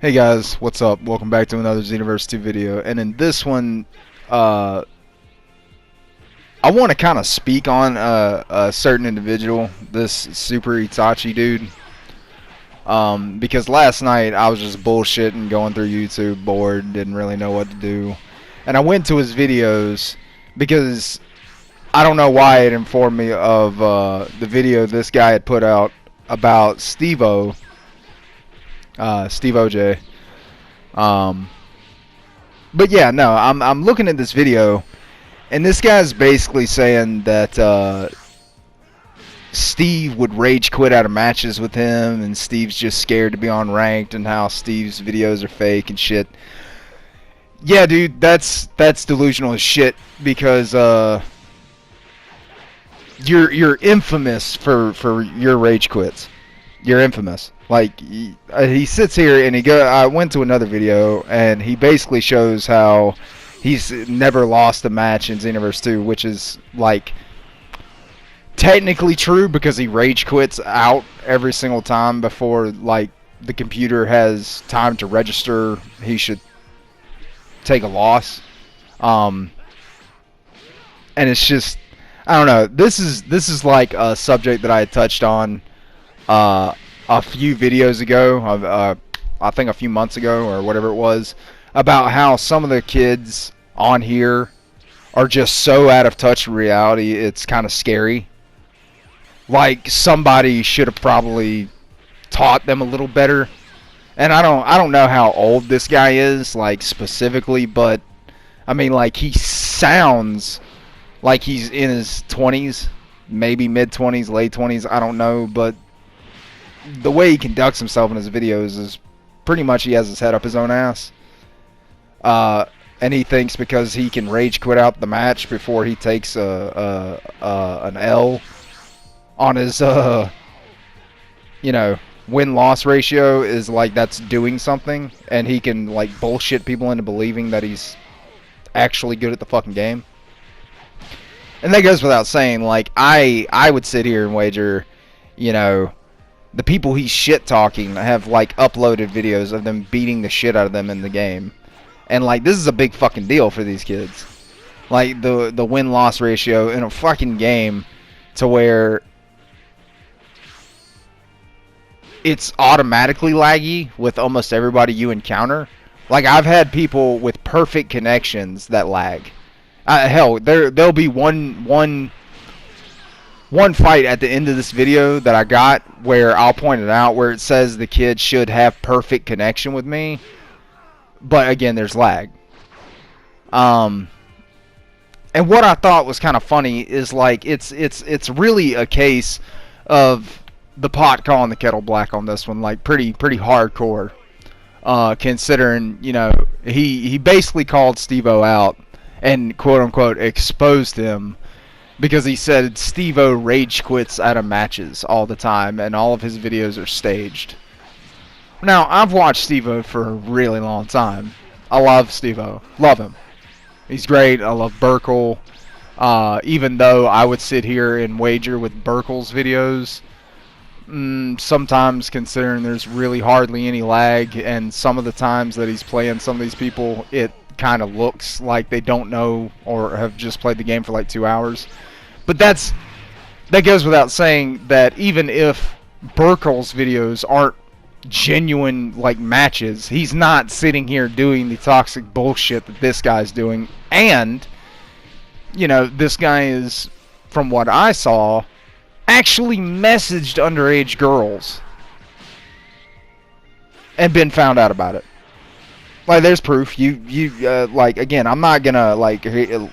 Hey guys, what's up? Welcome back to another Xenoverse 2 video. And in this one, I want to kind of speak on a certain individual, this Superitachi dude. Because last night I was just bullshitting, going through YouTube, bored, didn't really know what to do. And I went to his videos because I don't know why it informed me of the video this guy had put out about Steve OJ. But yeah, no, I'm looking at this video, and this guy's basically saying that Steve would rage quit out of matches with him, and Steve's just scared to be on ranked, and how Steve's videos are fake and shit. Yeah, dude, that's delusional as shit, because you're infamous for your rage quits. You're infamous. Like, he sits here and I went to another video and he basically shows how he's never lost a match in Xenoverse 2, which is like technically true because he rage quits out every single time before like the computer has time to register he should take a loss. And it's just, I don't know. This is like a subject that I had touched on a few videos ago, I think a few months ago or whatever it was, about how some of the kids on here are just so out of touch with reality, it's kind of scary. Like somebody should have probably taught them a little better. And I don't know how old this guy is, like specifically, but I mean, like, he sounds like he's in his 20s, maybe mid 20s, late 20s, I don't know, but the way he conducts himself in his videos is pretty much he has his head up his own ass. And he thinks because he can rage quit out the match before he takes an L on his you know, win-loss ratio is like that's doing something, and he can like bullshit people into believing that he's actually good at the fucking game. And that goes without saying. Like, I would sit here and wager, you know, the people he's shit-talking have, like, uploaded videos of them beating the shit out of them in the game. And, like, this is a big fucking deal for these kids. Like, the win-loss ratio in a fucking game to where it's automatically laggy with almost everybody you encounter. Like, I've had people with perfect connections that lag. Hell, there'll be one fight at the end of this video that I got where I'll point it out where it says the kid should have perfect connection with me, but again, there's lag. And what I thought was kind of funny is like it's really a case of the pot calling the kettle black on this one, like pretty hardcore. Considering, you know, he basically called Steve-O out and quote unquote exposed him, because he said Steve-O rage quits out of matches all the time, and all of his videos are staged. Now, I've watched Steve-O for a really long time. I love Steve-O. Love him. He's great. I love Burkle. Even though I would sit here and wager with Burkle's videos, sometimes considering there's really hardly any lag, and some of the times that he's playing some of these people, it kind of looks like they don't know or have just played the game for like 2 hours. But that goes without saying that even if Burkle's videos aren't genuine like matches, he's not sitting here doing the toxic bullshit that this guy's doing. And, you know, this guy is, from what I saw, actually messaged underage girls and been found out about it. Like, there's proof. Like, again, I'm not gonna, like, you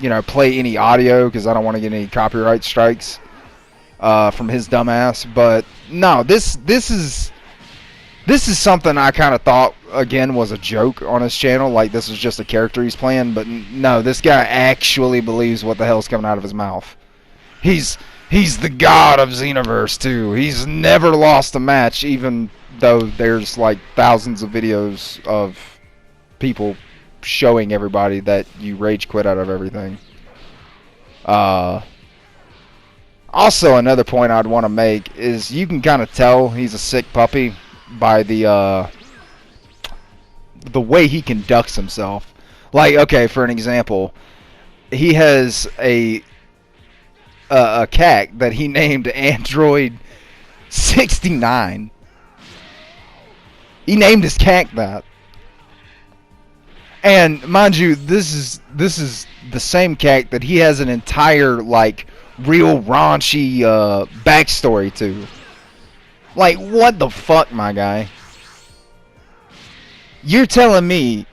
know, play any audio because I don't want to get any copyright strikes from his dumbass. But no, this is something I kind of thought, again, was a joke on his channel. Like, this is just a character he's playing. But no, this guy actually believes what the hell's coming out of his mouth. He's the god of Xenoverse 2. He's never lost a match, even though there's like thousands of videos of people showing everybody that you rage quit out of everything. Also, another point I'd want to make is you can kind of tell he's a sick puppy by the way he conducts himself. Like, okay, for an example, he has a cat that he named Android 69. He named his cat that. And mind you, this is the same cat that he has an entire like real raunchy backstory to. Like, what the fuck, my guy? You're telling me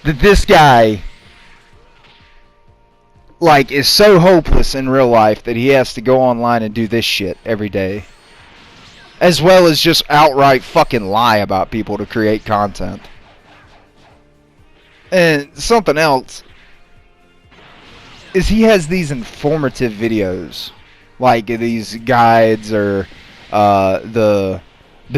that this guy like is so hopeless in real life that he has to go online and do this shit every day, as well as just outright fucking lie about people to create content. And something else is he has these informative videos, like these guides or the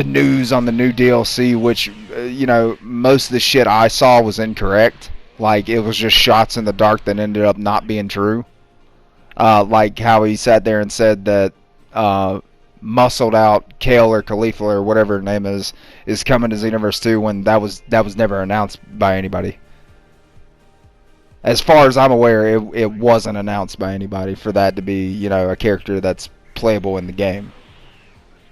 news on the new DLC, which you know, most of the shit I saw was incorrect. Like, it was just shots in the dark that ended up not being true. Like how he sat there and said that muscled out Kale or Khalifa or whatever her name is coming to Xenoverse 2 when that was never announced by anybody. As far as I'm aware, it wasn't announced by anybody for that to be, you know, a character that's playable in the game.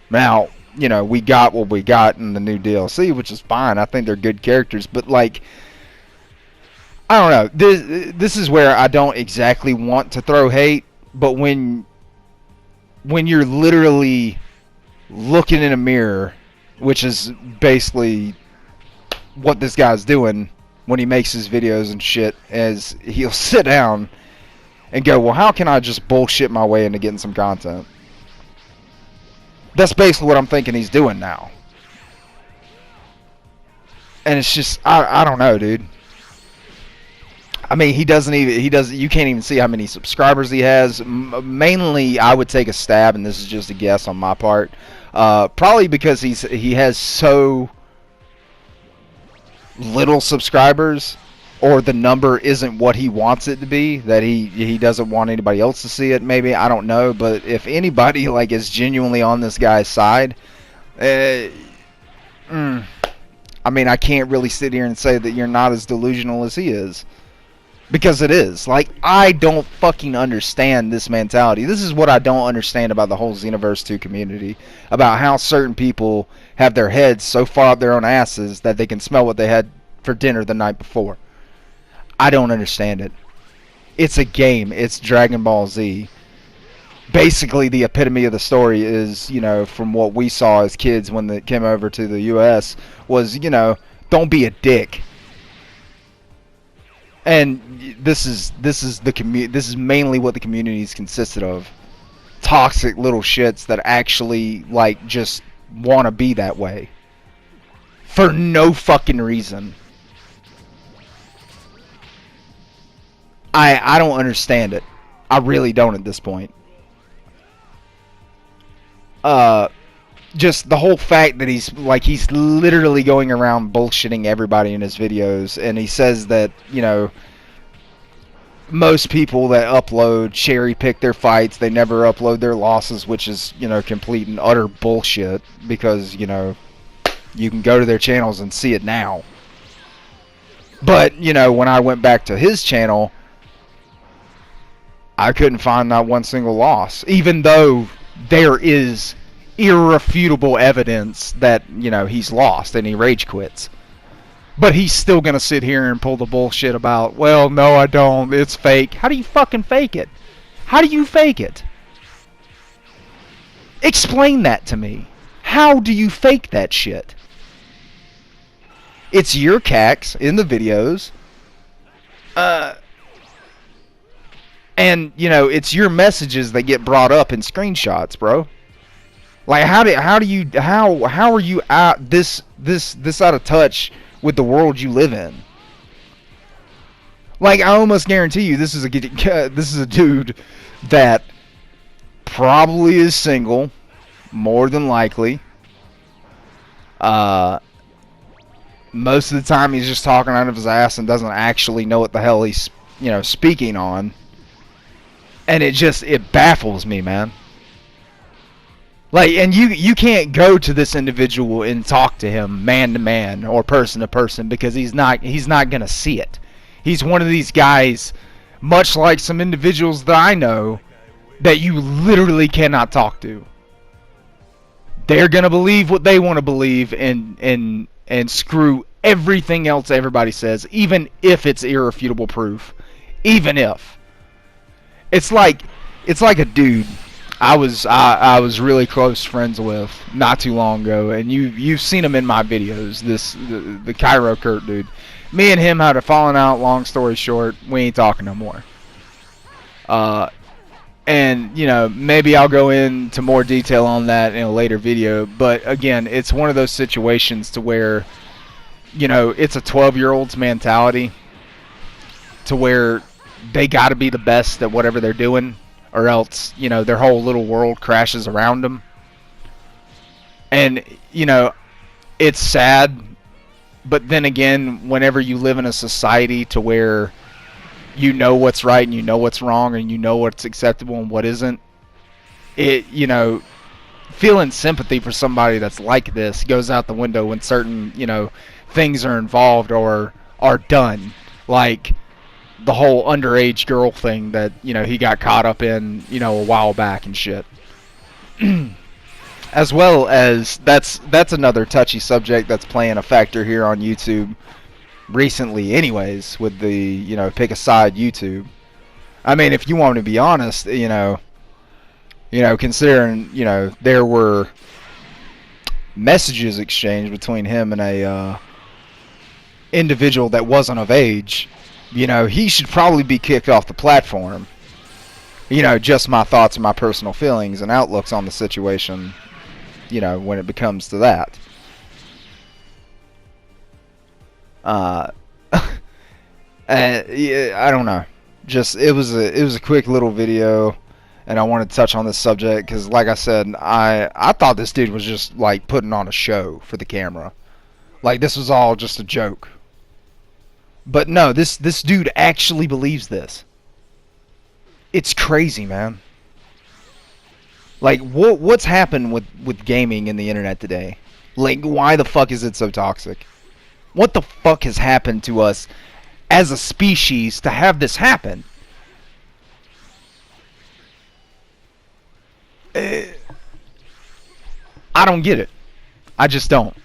Now, you know, we got what we got in the new DLC, which is fine. I think they're good characters, but like, I don't know. This is where I don't exactly want to throw hate, but when you're literally looking in a mirror, which is basically what this guy's doing when he makes his videos and shit, is he'll sit down and go, well, how can I just bullshit my way into getting some content? That's basically what I'm thinking he's doing now. And it's just, I don't know, dude. I mean, you can't even see how many subscribers he has. Mainly, I would take a stab, and this is just a guess on my part. Probably because he has so little subscribers, or the number isn't what he wants it to be, that he doesn't want anybody else to see it. Maybe, I don't know. But if anybody like is genuinely on this guy's side, I mean, I can't really sit here and say that you're not as delusional as he is. Because it is. Like, I don't fucking understand this mentality. This is what I don't understand about the whole Xenoverse 2 community. About how certain people have their heads so far up their own asses that they can smell what they had for dinner the night before. I don't understand it. It's a game. It's Dragon Ball Z. Basically, the epitome of the story is, you know, from what we saw as kids when they came over to the U.S., was, you know, don't be a dick. And this is mainly what the community is consisted of. Toxic little shits that actually like just want to be that way for no fucking reason. I don't understand it. I really don't at this point. Just the whole fact that he's literally going around bullshitting everybody in his videos, and he says that, you know, most people that upload cherry pick their fights, they never upload their losses, which is, you know, complete and utter bullshit, because, you know, you can go to their channels and see it now. But, you know, when I went back to his channel, I couldn't find not one single loss, even though there is irrefutable evidence that, you know, he's lost and he rage quits. But he's still gonna sit here and pull the bullshit about, well, no, I don't, it's fake. How do you fucking fake it? How do you fake it? Explain that to me. How do you fake that shit? It's your cacs in the videos. And, you know, it's your messages that get brought up in screenshots, bro. Like, how are you out this out of touch with the world you live in? Like, I almost guarantee you this is a dude that probably is single, more than likely. Most of the time he's just talking out of his ass and doesn't actually know what the hell he's, you know, speaking on. And it baffles me, man. Like, and you can't go to this individual and talk to him man to man or person to person because he's not gonna see it. He's one of these guys, much like some individuals that I know, that you literally cannot talk to. They're gonna believe what they want to believe and screw everything else everybody says, even if it's irrefutable proof. Even if. It's like a dude I was really close friends with not too long ago, and you've seen him in my videos. The Cairo Kurt dude. Me and him had a falling out. Long story short, we ain't talking no more. And you know, maybe I'll go into more detail on that in a later video. But again, it's one of those situations to where, you know, it's a 12-year-old's mentality to where they got to be the best at whatever they're doing, or else, you know, their whole little world crashes around them. And, you know, it's sad, but then again, whenever you live in a society to where you know what's right and you know what's wrong and you know what's acceptable and what isn't, it, you know, feeling sympathy for somebody that's like this goes out the window when certain, you know, things are involved or are done. Like the whole underage girl thing that, you know, he got caught up in, you know, a while back and shit. As well as that's another touchy subject that's playing a factor here on YouTube recently anyways, with the, you know, pick a side YouTube. I mean, if you want to be honest, you know, considering, you know, there were messages exchanged between him and a individual that wasn't of age, you know, he should probably be kicked off the platform. You know, just my thoughts and my personal feelings and outlooks on the situation, you know, when it becomes to that. Yeah, I don't know. Just it was a quick little video, and I wanted to touch on this subject because, like I said, I thought this dude was just like putting on a show for the camera, like this was all just a joke. But no, this dude actually believes this. It's crazy, man. Like what's happened with gaming and the internet today? Like, why the fuck is it so toxic? What the fuck has happened to us as a species to have this happen? I don't get it. I just don't.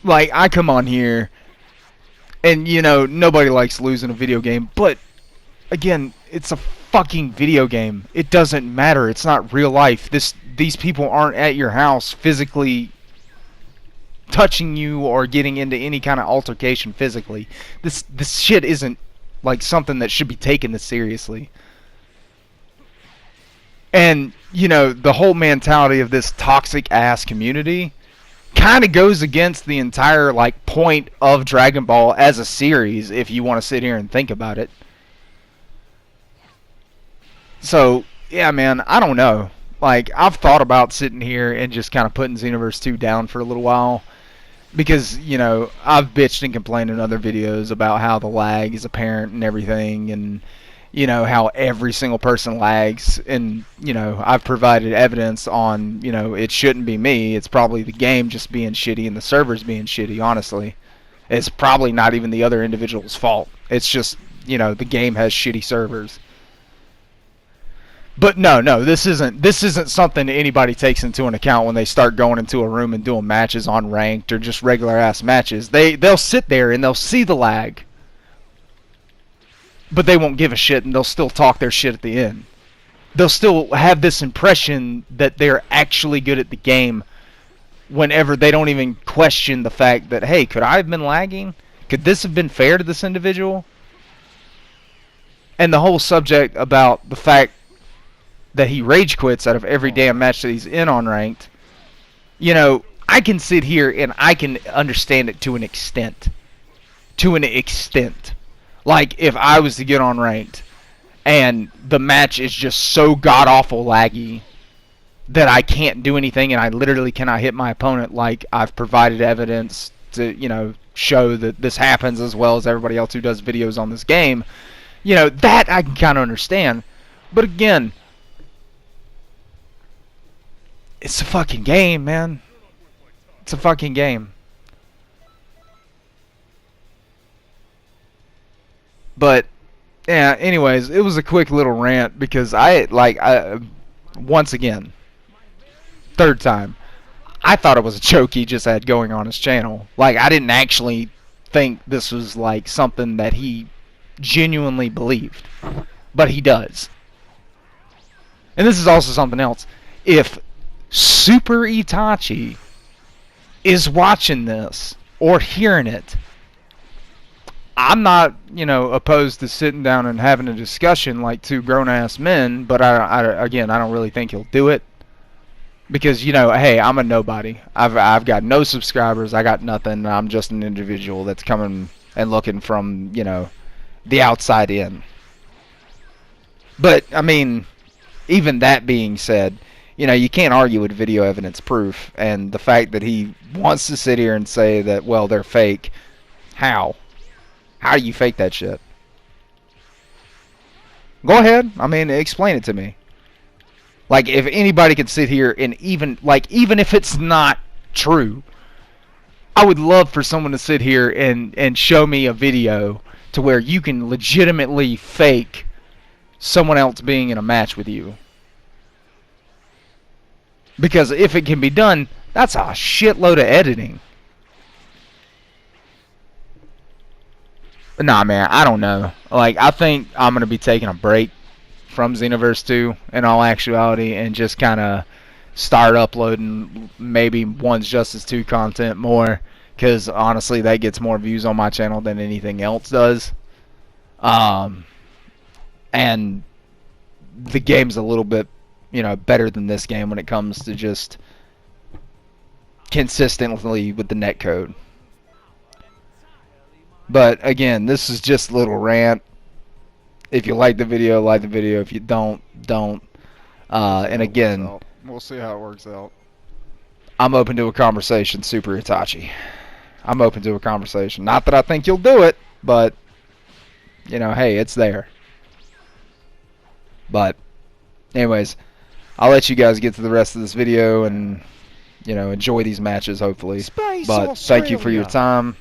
Like, I come on here, and, you know, nobody likes losing a video game, but, again, it's a fucking video game. It doesn't matter. It's not real life. These people aren't at your house physically touching you or getting into any kind of altercation physically. This shit isn't like something that should be taken this seriously. And, you know, the whole mentality of this toxic ass community kind of goes against the entire like point of Dragon Ball as a series, if you want to sit here and think about it. So yeah, man, I don't know. Like, I've thought about sitting here and just kind of putting Xenoverse 2 down for a little while. Because, you know, I've bitched and complained in other videos about how the lag is apparent and everything, and, you know, how every single person lags, and, you know, I've provided evidence on, you know, it shouldn't be me, it's probably the game just being shitty and the servers being shitty, honestly. It's probably not even the other individual's fault. It's just, you know, the game has shitty servers. But no, this isn't something that anybody takes into an account when they start going into a room and doing matches on ranked or just regular ass matches. They'll sit there and they'll see the lag, but they won't give a shit, and they'll still talk their shit at the end. They'll still have this impression that they're actually good at the game whenever they don't even question the fact that, hey, could I have been lagging? Could this have been fair to this individual? And the whole subject about the fact that he rage quits out of every damn match that he's in on ranked, you know, I can sit here and I can understand it to an extent. To an extent. Like, if I was to get on ranked and the match is just so god-awful laggy that I can't do anything and I literally cannot hit my opponent, like I've provided evidence to, you know, show that this happens, as well as everybody else who does videos on this game, you know, that I can kind of understand. But again, It's a fucking game, man. It's a fucking game. But yeah, anyways, it was a quick little rant because I once again, third time, I thought it was a joke he just had going on his channel. Like, I didn't actually think this was like something that he genuinely believed, but he does. And this is also something else. If Superitachi is watching this or hearing it, I'm not, opposed to sitting down and having a discussion like two grown-ass men, but again, I don't really think he'll do it. Because, hey, I'm a nobody. I've got no subscribers. I got nothing. I'm just an individual that's coming and looking from, the outside in. But, I mean, even that being said, you can't argue with video evidence proof. And the fact that he wants to sit here and say that, well, they're fake. How? How do you fake that shit? Go ahead. I mean, explain it to me. Like, if anybody could sit here and even if it's not true, I would love for someone to sit here and show me a video to where you can legitimately fake someone else being in a match with you. Because if it can be done, that's a shitload of editing. Nah, man, I don't know. Like, I think I'm going to be taking a break from Xenoverse 2 in all actuality and just kind of start uploading maybe One's Justice 2 content more, because honestly that gets more views on my channel than anything else does. And the game's a little bit, better than this game when it comes to just consistently with the netcode. But again, this is just a little rant. If you like the video, like the video. If you don't, don't. And again, we'll see how it works out. I'm open to a conversation, Superitachi. I'm open to a conversation. Not that I think you'll do it, but, hey, it's there. But, anyways, I'll let you guys get to the rest of this video and, enjoy these matches, hopefully. Space but Australia. Thank you for your time,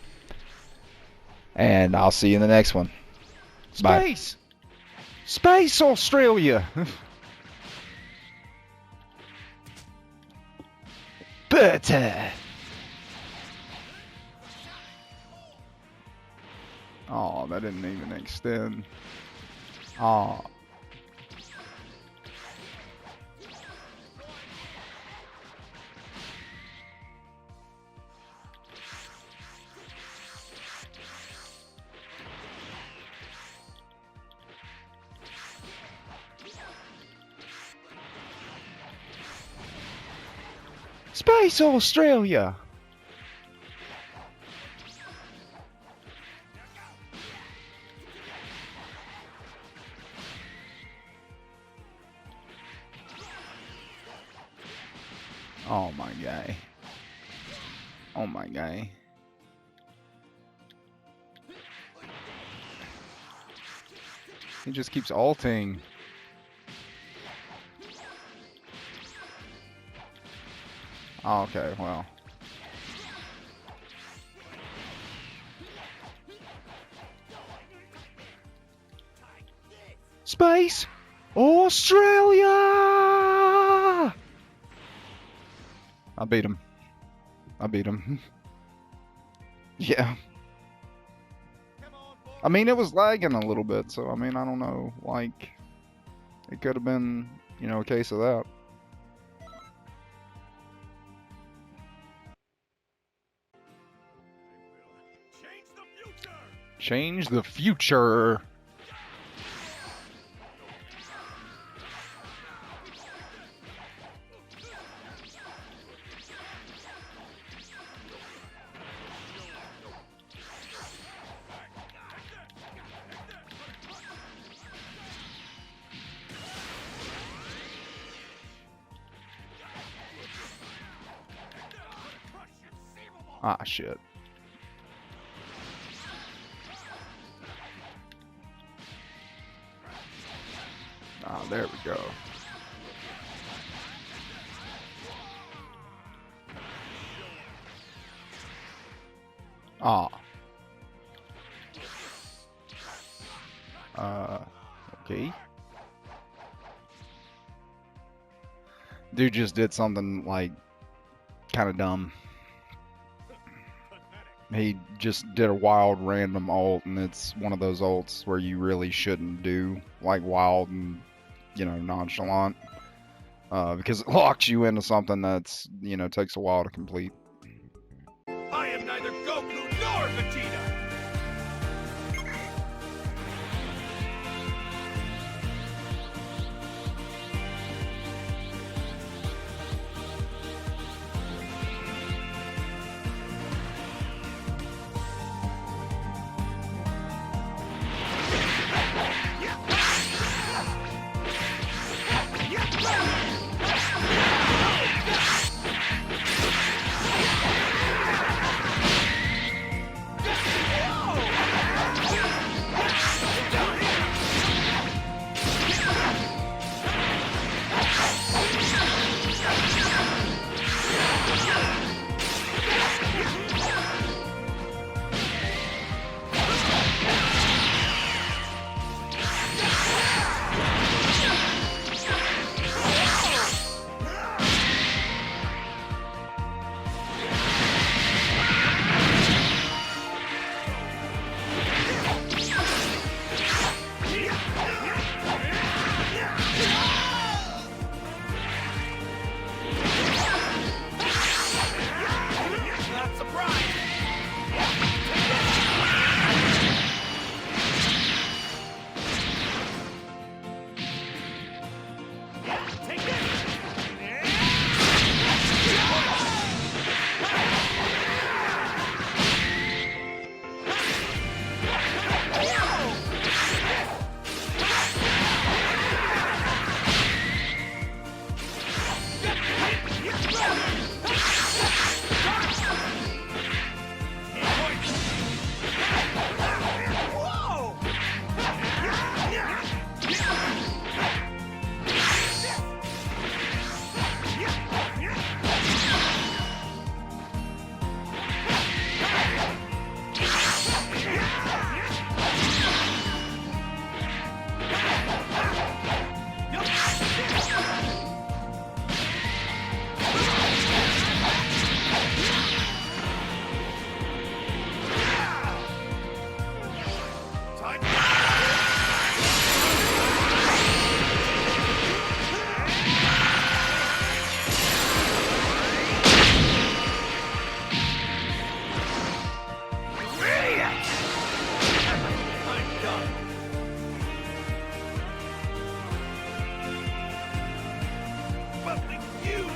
and I'll see you in the next one. Bye. Space Australia. Better. Oh, that didn't even extend. Oh. Space Australia. Oh my guy. Oh my guy. He just keeps ulting. Oh, okay, well. Space Australia! I beat him. I beat him. Yeah. I mean, it was lagging a little bit, so I mean, I don't know. Like, it could have been, a case of that. Change the future. Ah, shit. Ah, there we go. Ah. Okay. Dude just did something like kind of dumb. He just did a wild random ult, and it's one of those ults where you really shouldn't do, like wild and, you know, nonchalant, because it locks you into something that's, you know, takes a while to complete. I am neither Goku nor Vegeta! But with you!